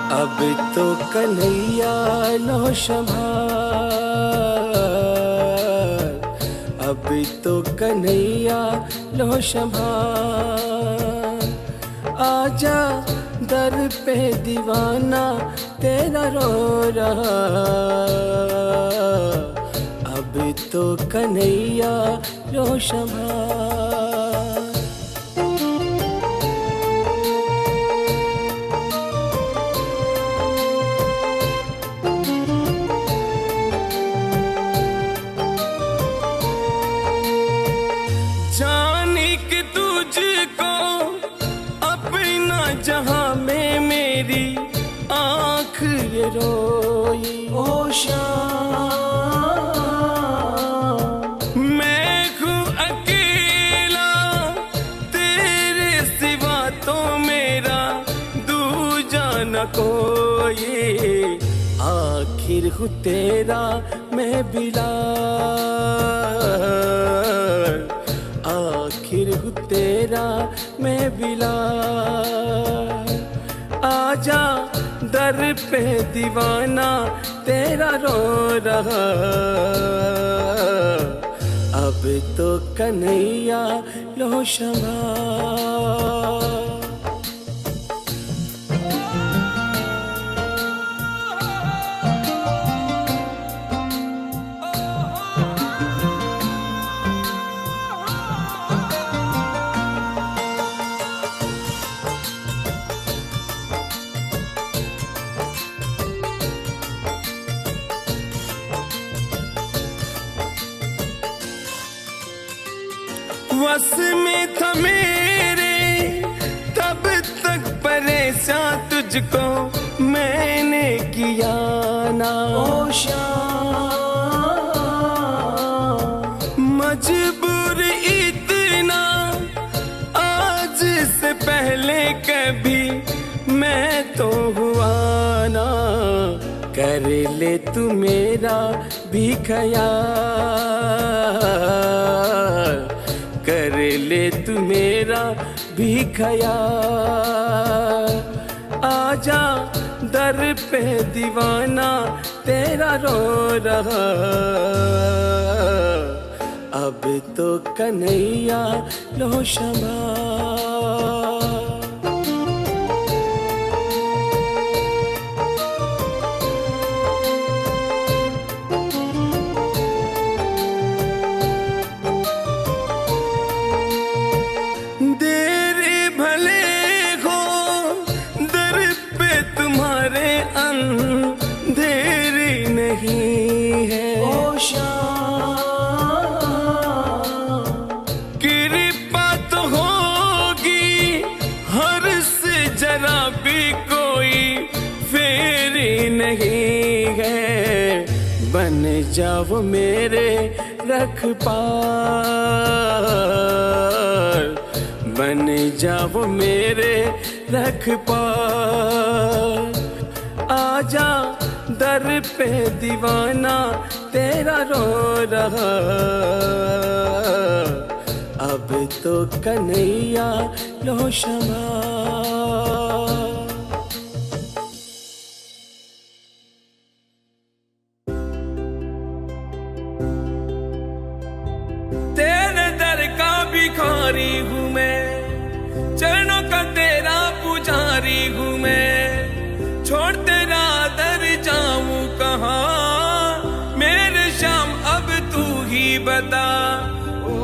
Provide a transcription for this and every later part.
अब तो कन्हैया लो संभाल, अब तो कन्हैया लो संभाल। आजा दर पे दीवाना तेरा रो रहा, अब तो कन्हैया लो संभाल। जाने कि तुझको अपना जहां में मेरी आँख ये रोई। ओ शाम मैं हूँ अकेला तेरे सिवा तो मेरा दूजा न कोई। आखिर हूँ तेरा मैं बिलाल, आखिर हूँ तेरा मैं बिलाल। आजा दर पे दीवाना तेरा रो रहा, अब तो कन्हैया लो संभाल। वस में था मेरे तब तक परेशान तुझको मैंने किया ना। ओ शाम मजबूर इतना आज से पहले कभी मैं तो हुआ ना। कर ले तू मेरा भी ख्याल, कर ले तू मेरा भी ख्याल। आजा दर पे दीवाना तेरा रो रहा, अब तो कन्हैया लो संभाल। अंधेरी नहीं है ओ शाम, कृपा तो होगी हर से जरा भी कोई फेरी नहीं है। बन जाओ मेरे रखपाल, बन जाओ मेरे रखपाल। आजा दर पे दीवाना तेरा रो रहा, अब तो कन्हैया लो संभाल। तेरे दर का भिखारी हूँ मैं, चरणों का तेरा पुजारी हूँ मैं। छोड़ तेरा दर जाऊं कहाँ मेरे श्याम, अब तू ही बता। ओ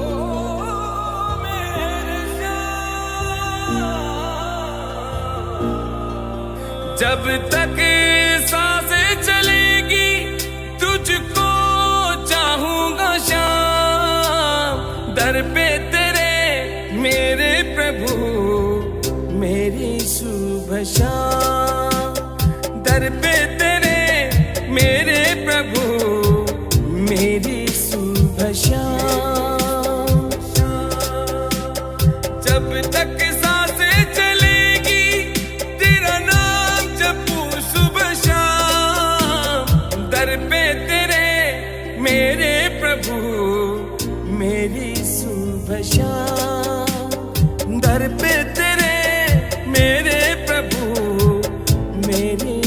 मेरे श्याम, जब तक सांसें चलेगी तुझको चाहूंगा श्याम। दर पे तेरे मेरे प्रभु मेरी शुभ शाम। दर पे तेरे मेरे प्रभु मेरी शुभ शाम। जब तक सांसें चलेगी तेरा नाम जपू शुभ शाम। दर पे तेरे मेरे प्रभु मेरी शुभ शाम। दर पे तेरे मेरे प्रभु मेरी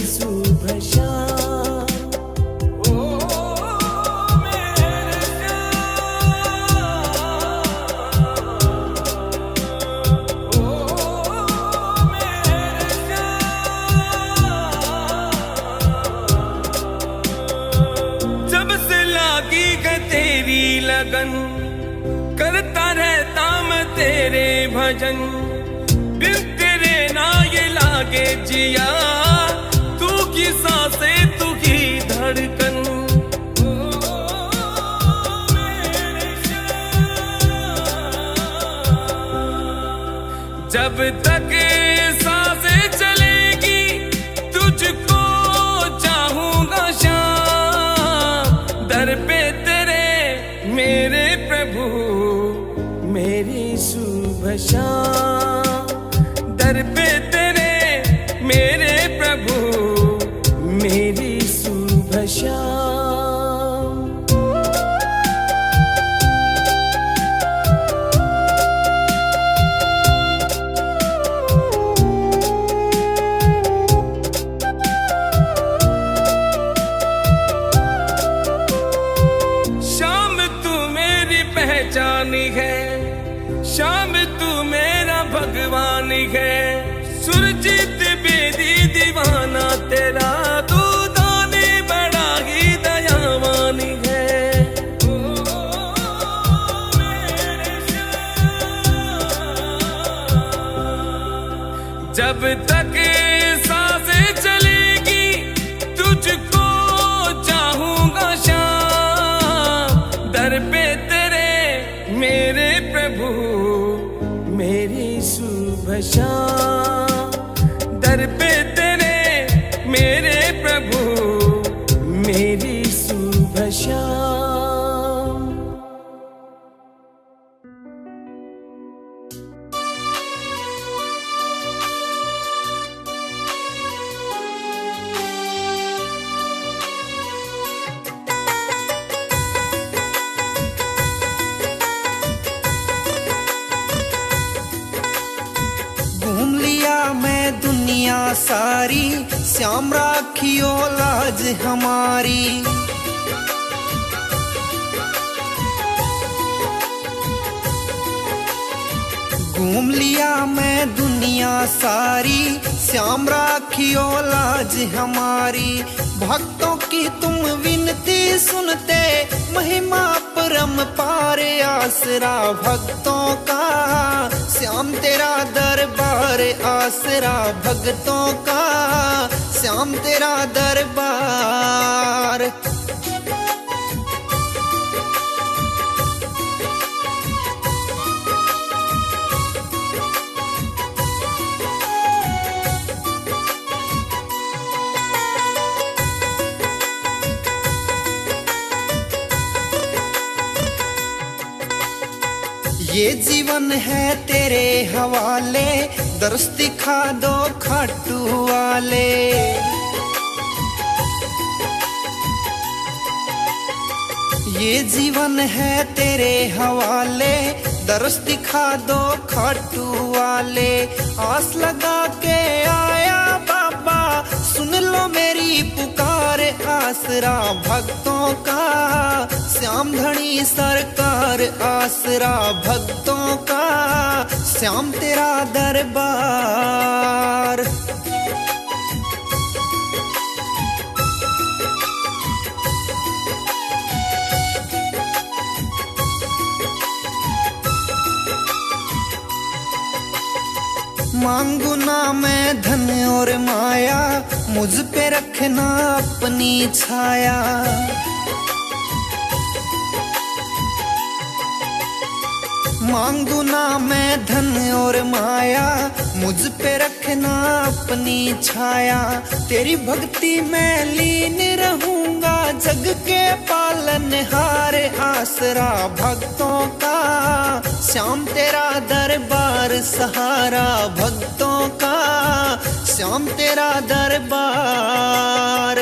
लगन, करता रहता मैं तेरे भजन। बिन तेरे ना ये लागे जिया, तू की सांसें तू की धड़कन। जब तक सांसें चलेगी तुझको चाहूंगा शाम। दर पे तेरे मेरे प्रभु मेरी शुभ शाम। दर पे तेरे मेरे प्रभु मेरी शुभ शाम। पहचानी है शाम, तू मेरा भगवान है। सुरजीत बेदी दीवाना तेरा, तू दानी बड़ा ही दयावान है। जब तक सांसें चलेगी तुझको चाहूंगा शाम। दर पे मेरे प्रभु मेरी शुभ शाम। दर पे तेरे मेरे प्रभु मेरी शुभ शाम। मैं दुनिया सारी, श्याम राखियो लाज हमारी। घूम लिया मैं दुनिया सारी, श्याम राखियो लाज हमारी। भक्तों की तुम विनती सुनते, महिमा परम पार आसरा भक्तों का। श्याम तेरा दरबार आसरा भक्तों का, श्याम तेरा दरबार। ये जीवन है तेरे हवाले, दर्श दिखा दो खाटू वाले। ये जीवन है तेरे हवाले, दर्श दिखा दो खाटू वाले। आस लगा के आया बाबा, सुन लो मेरी पुकार। आसरा भक्तों का, श्याम धनी सरकार आसरा भक्तों का, श्याम तेरा दरबार। मांगू ना मैं धन और माया, मुझ पे रखना अपनी छाया। मांगू ना मैं धन और माया, मुझ पे रखना अपनी छाया। तेरी भक्ति में लीन रहूंगा, जग के पालनहार आसरा भक्तों का। श्याम तेरा दरबार सहारा भक्तों का, श्याम तेरा दरबार।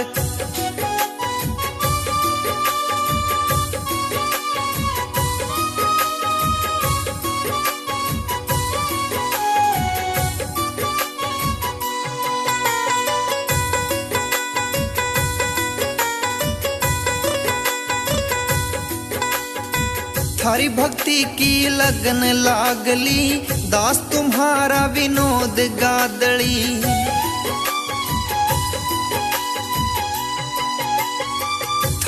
थारी भक्ति की लगन लागली, दास तुम्हारा विनोद गादड़ी।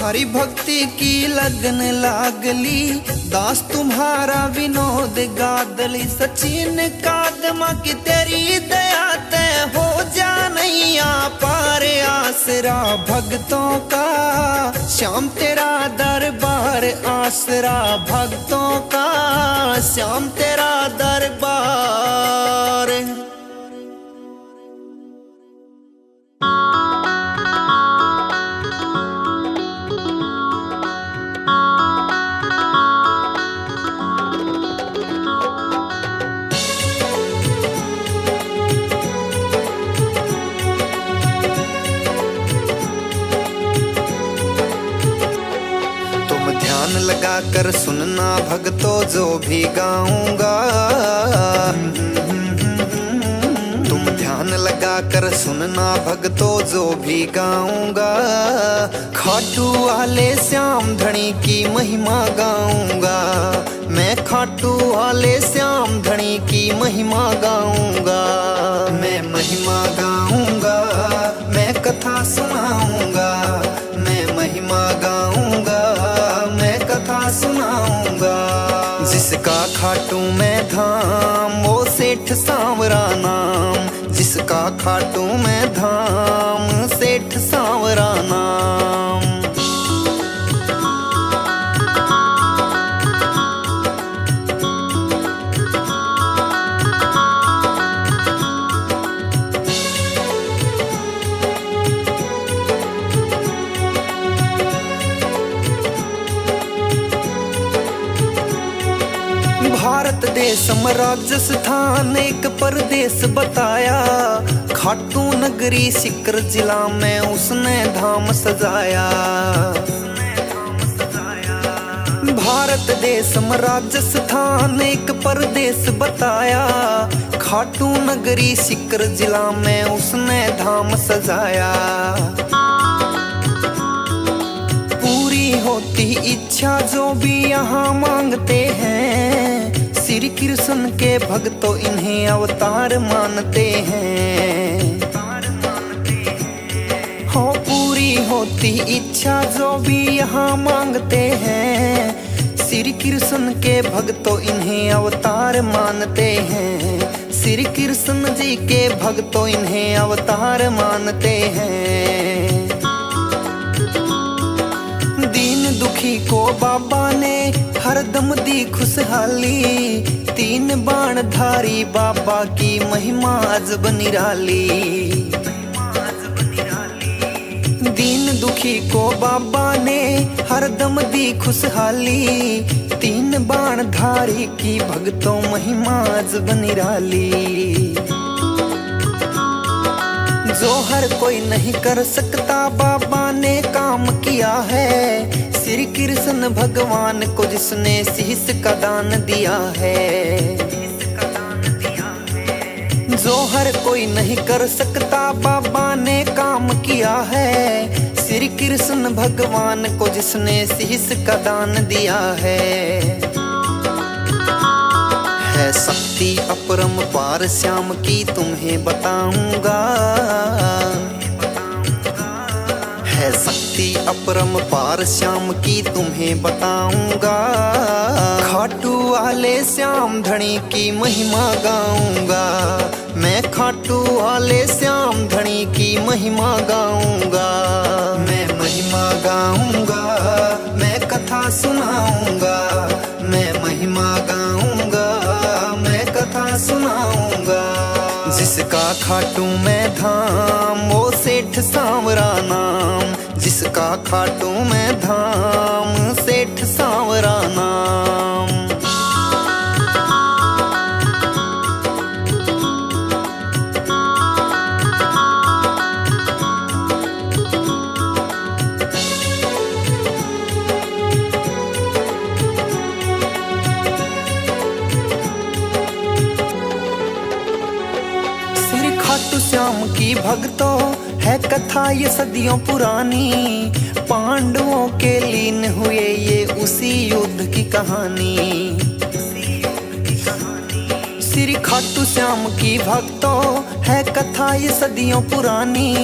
हरि भक्ति की लगन लागली, दास तुम्हारा विनोद गादली। सचिन कादमा की तेरी दया तय हो जा नैया पार, आसरा भक्तों का श्याम तेरा दरबार, आसरा भक्तों का श्याम तेरा दरबार। लगा कर सुनना भक्तों जो भी गाऊंगा, तुम ध्यान लगा कर सुनना भक्तों जो भी गाऊंगा। खाटू वाले श्याम धनी की महिमा गाऊंगा, मैं खाटू वाले श्याम धनी की महिमा गाऊंगा। मैं महिमा गाऊंगा, मैं कथा सुनाऊंगा, मैं महिमा गाऊंगा, मैं कथा सुनाऊंगा। जिसका खाटू में धाम वो सेठ सांवरा नाम, जिसका खाटू में धाम सेठ सांवरा नाम। भारत देश में राजस्थान एक परदेश बताया, खाटू नगरी सिकर जिला में उसने धाम सजाया। भारत देश में राजस्थान एक परदेश बताया, खाटू नगरी सिकर जिला में उसने धाम सजाया। पूरी होती इच्छा जो भी यहाँ मांगते हैं, श्री कृष्ण के भक्तों इन्हें अवतार मानते हैं। हो पूरी होती इच्छा जो भी यहाँ मांगते हैं, श्री कृष्ण के भक्तों इन्हें अवतार मानते हैं। श्री कृष्ण जी के भक्तों इन्हें अवतार मानते हैं। दीन दुखी को बाबा ने हरदम दी खुशहाली, तीन बाण धारी बाबा की महिमा अजब निराली। दीन दुखी को बाबा ने हरदम दी खुशहाली, तीन बाण धारी की भक्तों महिमा अजब निराली। जो हर कोई नहीं कर सकता बाबा ने काम किया है, श्री कृष्ण भगवान को जिसने शीश का दान दिया है। जो हर कोई नहीं कर सकता बाबा ने काम किया है, श्री कृष्ण भगवान को जिसने शीश का दान दिया है। शक्ति अपरम पार श्याम की तुम्हें बताऊंगा, है शक्ति अपरम पार श्याम की तुम्हें बताऊंगा। खाटू वाले श्याम धनी की महिमा गाऊंगा, मैं खाटू वाले श्याम धनी की महिमा गाऊंगा। मैं महिमा गाऊंगा, मैं कथा सुनाऊंगा, मैं महिमा गाऊंगा, मैं कथा सुनाऊंगा। जिसका खाटू में धाम वो सेठ सांवरा नाम, जिसका खाटू में धाम सेठ सांवरा नाम। खाटू श्याम की भक्तों है कथा ये सदियों पुरानी, पांडवों के लीन हुए ये उसी युद्ध की कहानी। श्री खाटू श्याम की भक्तों है कथा ये सदियों पुरानी,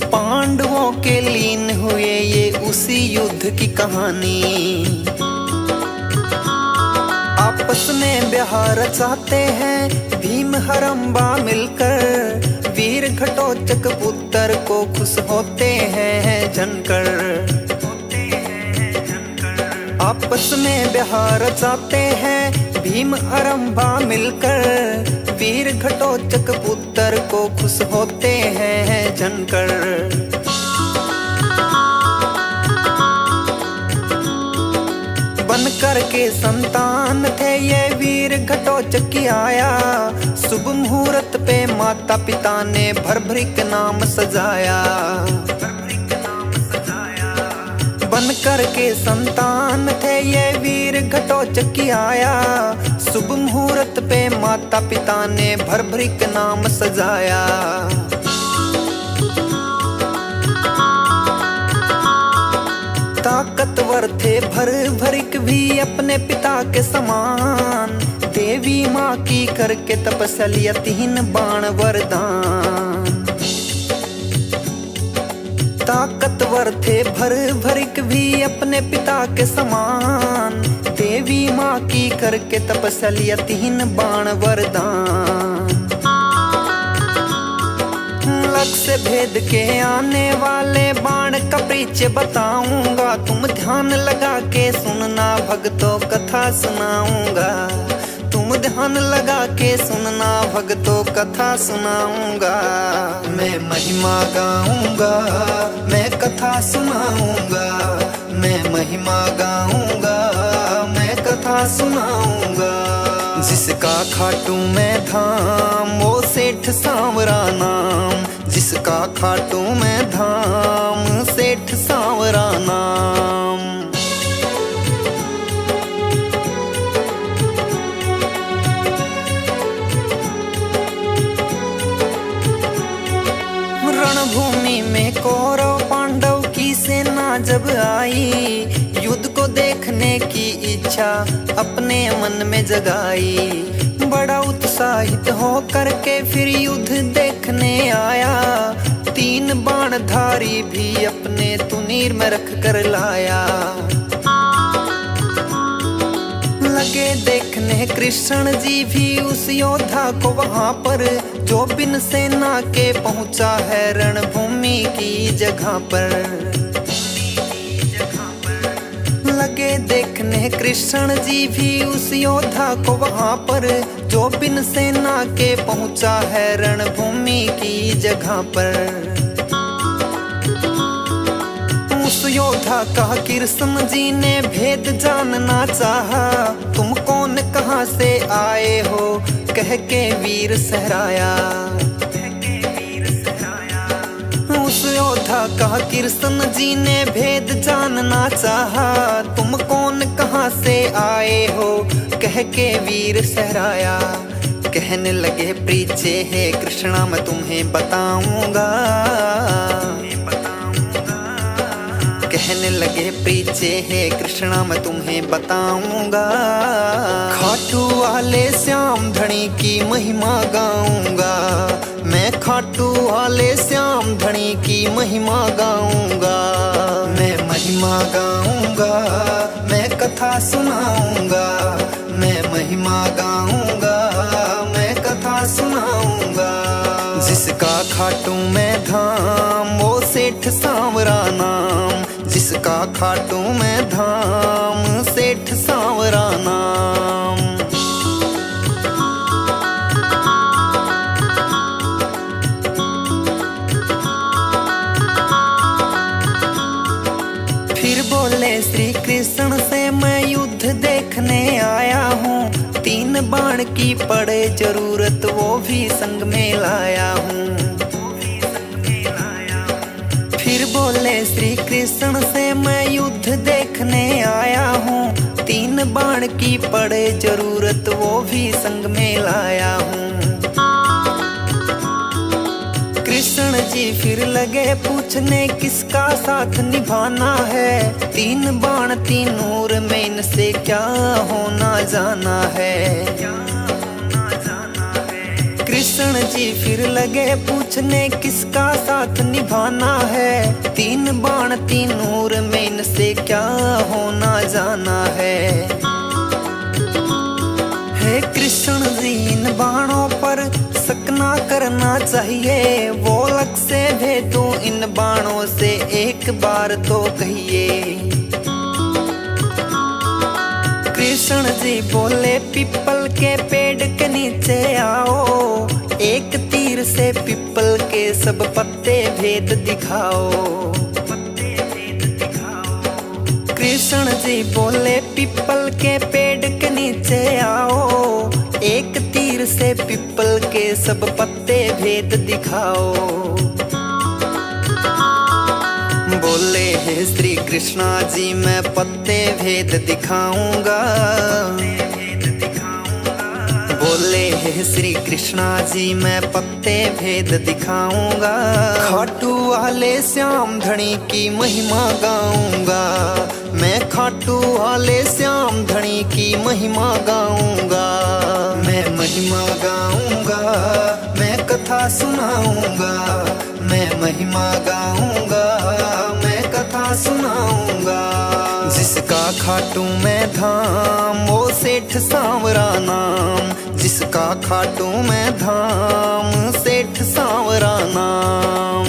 पांडवों के लीन हुए ये उसी युद्ध की कहानी। आपस में ब्याह रचाते हैं भीम हरम्बा मिलकर, वीर घटोत्कच पुत्र को खुश होते हैं जनकर। आपस में ब्याह रचाते हैं भीम हरम्बा मिलकर, वीर घटोत्कच पुत्र को खुश होते हैं जनकर। बनकर के संतान थे ये वीर घटोत्कच की आया, शुभ मुहूर्त पे माता पिता ने भर भर के नाम सजाया। बनकर के संतान थे ये वीर घटोत्कच की आया, शुभ मुहूर्त पे माता पिता ने भर भर के नाम सजाया। ताकतवर थे भर भरिक भी अपने पिता के समान, देवी माँ की करके तपस्या 3 बाण वरदान। ताकतवर थे भर भरिक भी अपने पिता के समान, देवी माँ की करके तपस्या 3 बाण वरदान। लक्ष्य भेद के आने वाले बाण का परिचय बताऊंगा, तुम ध्यान लगा के सुनना भक्तों कथा सुनाऊंगा। तुम ध्यान लगा के सुनना भक्तों कथा सुनाऊंगा। मैं महिमा गाऊंगा, मैं कथा सुनाऊंगा। मैं महिमा गाऊंगा, मैं कथा सुनाऊंगा। जिसका खाटू में धाम वो सेठ सांवरा नाम, जिसका खाटू में धाम सेठ सांवरा नाम। रणभूमि में कौरव पांडव की सेना जब आई, युद्ध को देखने की इच्छा अपने मन में जगाई। बड़ा उत्साहित हो करके फिर युद्ध देखने आया, 3 बाणधारी भी अपने तुनीर में रख कर लाया। लगे देखने कृष्ण जी भी उस योद्धा को वहां पर, जो बिन सेना के पहुंचा है रणभूमि की जगह पर। लगे देखने कृष्ण जी भी उस योद्धा को वहां पर, जो बिन सेना के पहुंचा है रणभूमि की जगह पर। उस योद्धा का कृष्ण जी ने भेद जानना चाहा, तुम कौन कहां से आए हो कह के वीर सहराया। उस योद्धा का कृष्ण जी ने भेद जानना चाहा, तुम कौन कहां से आए हो कह के वीर सहराया। कहने लगे प्रीचे है कृष्णा मैं तुम्हें बताऊंगा। कहने लगे प्रीचे है कृष्णा मैं तुम्हें बताऊंगा। खाटू वाले श्याम धनी की महिमा गाऊंगा, मैं खाटू वाले श्याम धनी की महिमा गाऊंगा। मैं महिमा गाऊंगा, मैं कथा सुनाऊंगा। मैं महिमा गाऊंगा, मैं कथा सुनाऊंगा। जिसका खाटू में धाम वो सेठ सांवरा नाम, जिसका खाटू में धाम सेठ सांवरा नाम। फिर बोले श्री कृष्ण से मैं युद्ध देखने आया हूँ, 3 बाण की पड़े जरूरत वो भी संग में लाया हूँ। फिर बोले श्री कृष्ण से मैं युद्ध देखने आया हूँ, 3 बाण की पड़े जरूरत वो भी संग में लाया हूँ। कृष्ण जी फिर लगे पूछने किसका साथ निभाना है, 3 बाण 3 नूर में इनसे क्या होना जाना है। कृष्ण कृष्ण जी फिर लगे पूछने किसका साथ निभाना है। 3 बाण 3 नूर में इनसे क्या होना जाना है। हे कृष्ण जी इन बाणों पर शक ना करना चाहिए। वो लग से भेदो इन बाणों से एक बार तो कहिए। कृष्ण जी बोले पीपल के पेड़ के नीचे आओ। एक तीर से पीपल के सब पत्ते भेद दिखाओ। कृष्ण जी बोले पीपल के पेड़ के नीचे आओ। एक तीर से पीपल के सब पत्ते भेद दिखाओ। बोले हे श्री कृष्णा जी मैं पत्ते भेद दिखाऊंगा। बोले हे श्री कृष्णा जी मैं पत्ते भेद दिखाऊंगा। खाटू वाले श्याम धनी की महिमा गाऊंगा। मैं खाटू वाले श्याम धनी की महिमा गाऊंगा। मैं महिमा गाऊंगा, मैं कथा सुनाऊंगा। मैं महिमा गाऊंगा, मैं कथा सुनाऊंगा। जिसका खाटू मैं धाम वो सेठ सांवरा नाम। जिसका खाटू मैं धाम सेठ सांवरा नाम।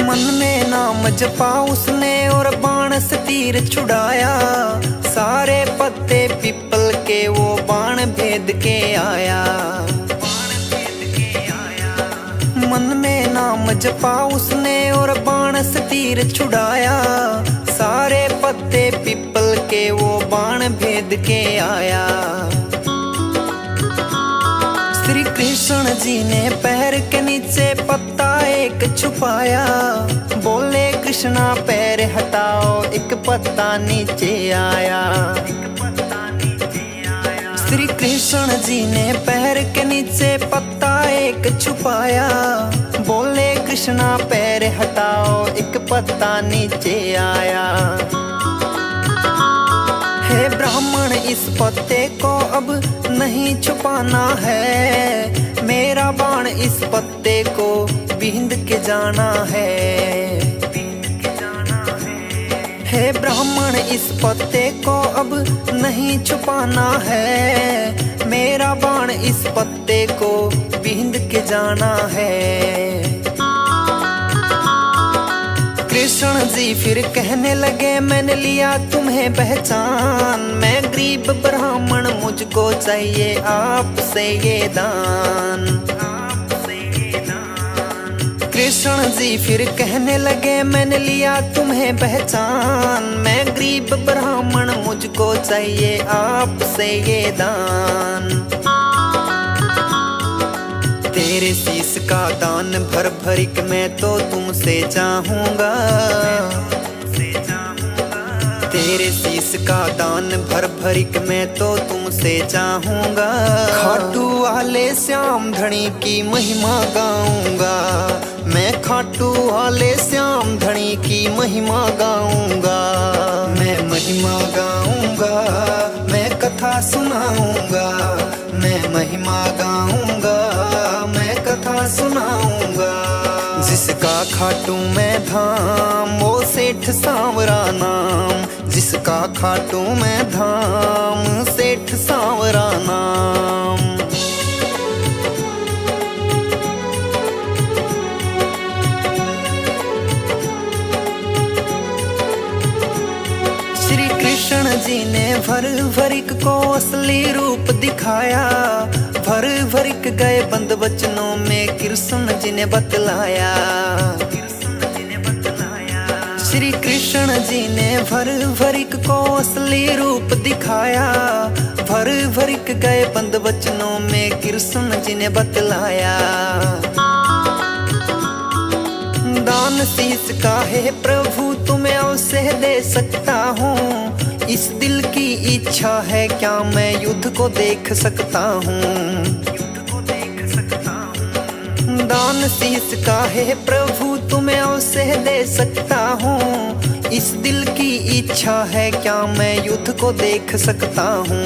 मन में नाम जपा उसने और बाण से तीर छुड़ाया। सारे पत्ते पीपल के वो बाण भेद के आया। मन में नाम जपा उसने और बाण से तीर छुड़ाया। सारे पत्ते पीपल के वो बाण भेद के आया। श्री कृष्ण जी ने पैर के नीचे पत्ता एक छुपाया। बोले कृष्णा पैर हटाओ एक पत्ता नीचे आया। श्री कृष्ण जी ने पैर के नीचे पत्ता एक छुपाया। बोले कृष्णा पैर हटाओ एक पत्ता नीचे आया। हे ब्राह्मण इस पत्ते को अब नहीं छुपाना है। मेरा बाण इस पत्ते को बींद के जाना है। हे ब्राह्मण इस पत्ते को अब नहीं छुपाना है। मेरा बाण इस पत्ते को बींद के जाना है। कृष्ण जी फिर कहने लगे मैंने लिया तुम्हें पहचान। मैं गरीब ब्राह्मण मुझको चाहिए आपसे ये दान। कृष्ण जी फिर कहने लगे मैंने लिया तुम्हें पहचान। मैं गरीब ब्राह्मण मुझको चाहिए आपसे ये दान। तेरे शीश का दान भर भरिक मैं तो तुमसे चाहूंगा। तेरे शीश का दान भर भरिक मैं तो तुमसे चाहूंगा। खाटू वाले श्याम धनी की महिमा गाऊंगा। मैं खाटू वाले श्याम धनी की महिमा गाऊंगा। मैं महिमा गाऊंगा, मैं कथा सुनाऊंगा। मैं महिमा गाऊंगा, मैं कथा सुनाऊंगा। जिसका खाटू मैं धाम वो सेठ सांवरा नाम। जिसका खाटू मैं धाम सेठ सांवरा नाम। श्री कृष्ण जी ने भर भरिक को असली रूप दिखाया। भर भरिक गए बंद वचनों में कृष्ण जी ने बतलाया। श्री कृष्ण जी ने भर भरिक को असली रूप दिखाया। भर भरिक गए बंद वचनों में कृष्ण जी ने बतलाया। दान शीश का है प्रभु तुम्हें अवश्य दे सकता हूँ। इस दिल की इच्छा है क्या मैं युद्ध को देख सकता हूँ। दान शीस का है प्रभु तुम्हें अवश्य दे सकता हूँ। इस दिल की इच्छा है क्या मैं युद्ध को देख सकता हूँ।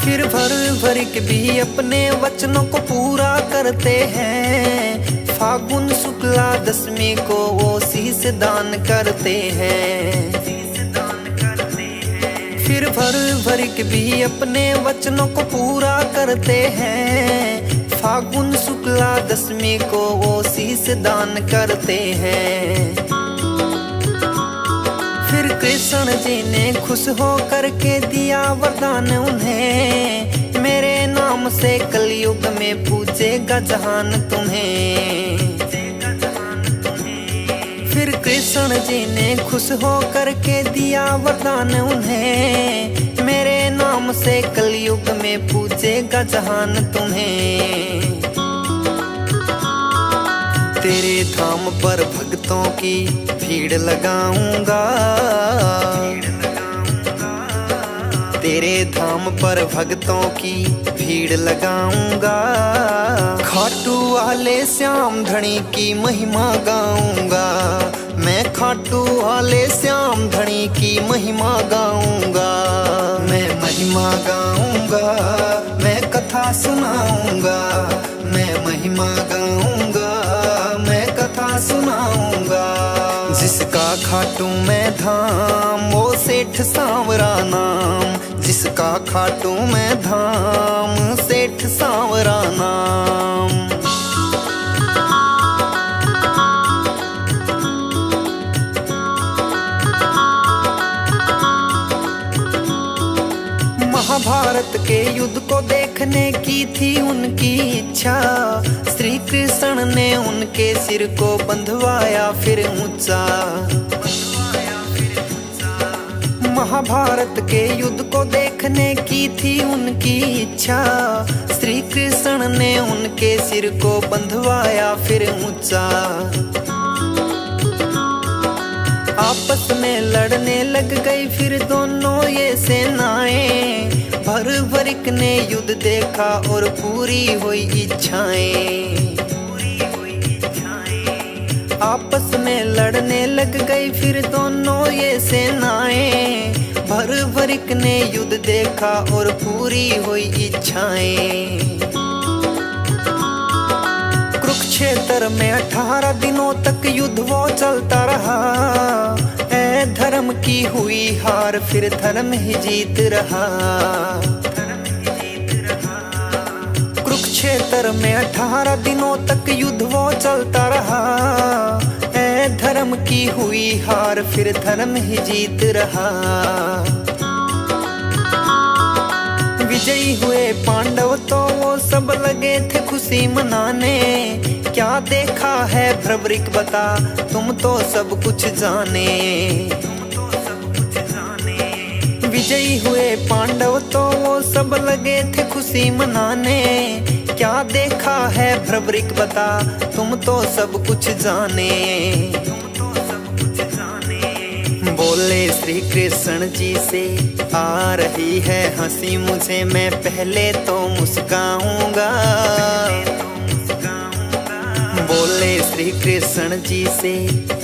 फिर भर भर के भी अपने वचनों को पूरा करते हैं। फागुन शुक्ला दशमी को वो शीस दान करते हैं। फिर भर भर के भी अपने वचनों को पूरा करते हैं। फागुन शुक्ला दशमी को वो शीस दान करते हैं। फिर कृष्ण जी ने खुश हो करके दिया वरदान उन्हें, मेरे नाम से कलयुग में पूजेगा जहान तुम्हें। फिर कृष्ण जी ने खुश हो करके दिया वरदान उन्हें, मेरे नाम से कलयुग में पूजेगा जहान तुम्हें। तेरे धाम पर भक्तों की भीड़ लगाऊंगा, तेरे धाम पर भक्तों की भीड़ लगाऊंगा। खाटू वाले श्याम धनी की महिमा गाऊंगा, मैं खाटू वाले श्याम धनी की महिमा गाऊंगा। मैं महिमा गाऊंगा, मैं कथा सुनाऊंगा, मैं महिमा गाऊंगा, मैं कथा सुनाऊंगा। जिसका खाटू मैं धाम वो सेठ सांवरा नाम, जिसका खाटू मैं धाम सेठ सांवरा नाम। महाभारत के युद्ध को देखने की थी उनकी इच्छा, श्री कृष्ण ने उनके सिर को बंधवाया फिर ऊंचा। महाभारत के युद्ध को देखने की थी उनकी इच्छा, श्री कृष्ण ने उनके सिर को बंधवाया फिर ऊंचा। आपस में लड़ने लग गई फिर दोनों ये सेनाएं, भर भरिक ने युद्ध देखा और पूरी हुई इच्छाएं। आपस में लड़ने लग गई फिर दोनों ये सेनाएं, भर भरिक ने युद्ध देखा और पूरी हुई इच्छाएं। कुरुक्षेत्र में 18 दिनों तक युद्ध वो चलता रहा, ऐ धर्म की हुई हार फिर धर्म ही जीत रहा। कुरुक्षेत्र में 18 दिनों तक युद्ध वो चलता रहा, ऐ धर्म की हुई हार फिर धर्म ही जीत रहा। विजयी हुए पांडव तो वो सब लगे थे खुशी मनाने, क्या देखा है भ्रवरिक बता तुम तो सब कुछ जाने। विजयी हुए पांडव तो वो सब लगे थे खुशी मनाने, क्या देखा है भ्रवरिक बता तुम तो सब कुछ जाने। बोले श्री कृष्ण जी से आ रही है हंसी मुझे, मैं पहले तो मुस्काऊंगा। बोले श्री कृष्ण जी से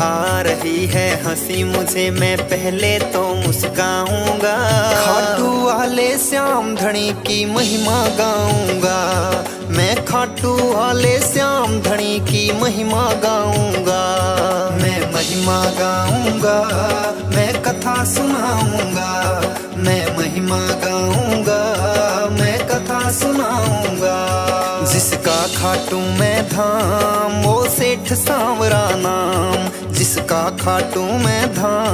आ रही है हंसी मुझे, मैं पहले तो मुस्काऊंगा। खाटू वाले श्याम धनी की महिमा गाऊंगा, मैं खाटू वाले श्याम धनी की महिमा गाऊंगा। मैं महिमा गाऊंगा, मैं कथा सुनाऊंगा, मैं महिमा गाऊंगा, मैं कथा सुनाऊंगा। जिसका खाटू मैं धाम वो सेठ सांवरा नाम, जिसका खाटू मैं धाम